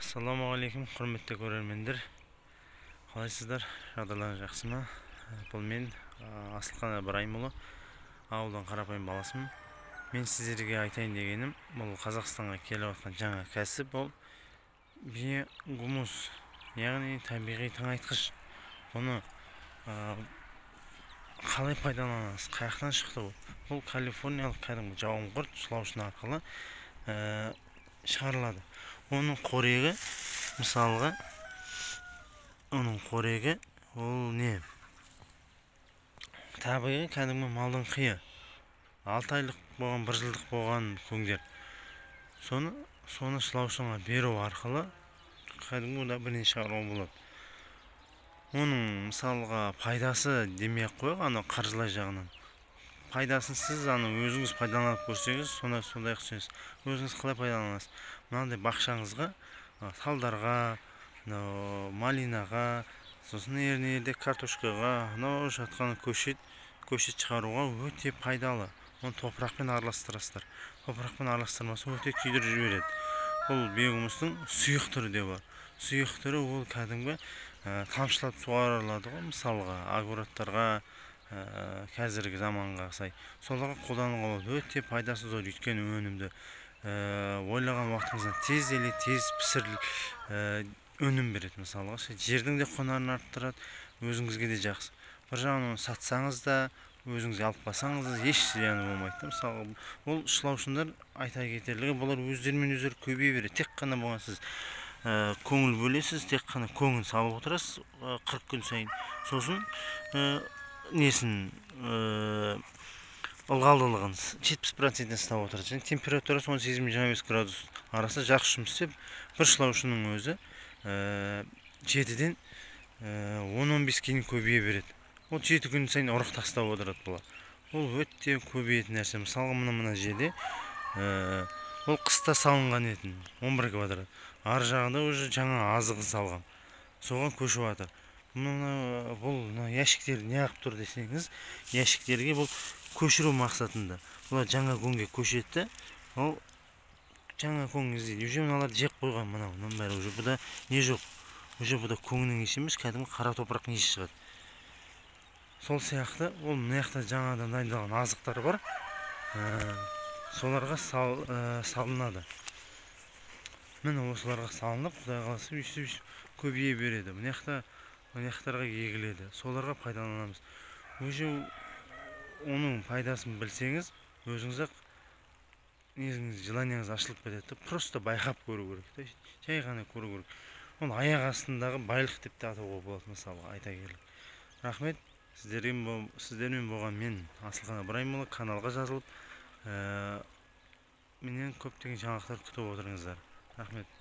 Ассалаумағалейкум, құрметті көрермендер. Қалайсыздар? Жағдайларыңыз жақсы ма? Бұл мен Асылқан Ыбырайымұлы, ауылдан қарапайым баласымын. Мен сіздерге айтайын дегенім, бұл Қазақстанға келіп жатқан жаңа кәсіп, бұл биогумус, яғни табиғи тыңайтқыш. Бұны қалай пайдаланасыз? Қаяқтан шықты бұл? Бұл калифорниялық кәдімгі жауынқұрт сулаушын арқылы шығарылады. Оның қорегі, мысалға, ол не? Табиғи кәдімгі малдың қиы. 6 айлық болған, 1 жылдық болған көңдер. Соны шылаушыңа беру арқылы кәдімгі да бірден шығаруға болады. Оның мысалға пайдасы демей-ақ қойық, қаржылай жағынан. Пайдасын сіз өзіңіз пайдаланып көрсеңіз, сондай-ақ түсінесіз. Өзіңіз қалай пайдаланасыз? Мынандай бақшаңызға, талдарға, малинаға, сосын ернеде картошкаға, жатқан көшет шығаруға өте пайдалы. Оны топырақпен араластырасыздар. Топырақпен араластырмаса өте күйдіріп жібереді. Бұл биогумустың сұйық түрі де бар. Сұйық түрі ол кәдімгі тамшылап суарылады ғой, мысалға, огородтарға, қазіргі заманға сай. Соларға қолдануға болады. Өте пайдасы зор, өйткені өнімді ойлаған уақытыңыздан тез пісіріліп өнім береді. Мысалға, жердің де құнарын арттырады, өзіңізге де жақсы. Бір жағынан оны сатсаңыз да, өзіңізге алып қалсаңыз да еш зияны болмайды. Мысалы, ол шылаушындар айта кетерлігі, бұлар өздерімен өздері көбейе береді. Тек қана болған сіз көңіл бөлесіз, тек қана көңіл салып отырасыз 40 күн сайын. Сосын ылғалдылығын 70% ұстап отырады. Және температурасы 18-25 градус арасы жақсы жұмыс істеп, бір шылаушының өзі 7-ден 10-15 кейін көбейе береді. Ол 7 күн сайын ұрық тастап отырады бұлар. Ол өте көбейетін нәрсе. Мысалға, мына жерде ол қыста салынған етін 11 квадрат. Ар жағында уже жаңа азығы салған. Соған көшіп жатыр. Бұл ящиктерді не қылып тұр десеңіз, ящиктерге бұл көшіру мақсатында. Бұлар жаңа көңге көшетті. Ол жаңа көң іздейді. Уже мыналар жеп қойған, мұның бәрі уже бұда не жоқ. Уже бұда көңнің еші емес, кәдімгі қара топырақтың еші шығады. Сол сияқты, ол мына жақта жаңадан дайындалған азықтар бар. Соларға салынады. Міне осыларға салынып, Құдай қаласа өйстіп көбейе береді. Мына жақтарға егіледі. Соларға пайдаланамыз. Уже оның пайдасын білсеңіз, өзіңіз-ақ желанияңыз ашылып кетеді. Просто байқап көру керек. Жай ғана көру керек. Оны аяқ астындағы байлық деп те атауға болады, мысалы, айта келіп. Рахмет. Сіздермен болған мен Асылқан Ыбырайымұлы. Каналға жазылып, менен көптеген жаңалықтар күтіп отырыңыздар. Рахмет.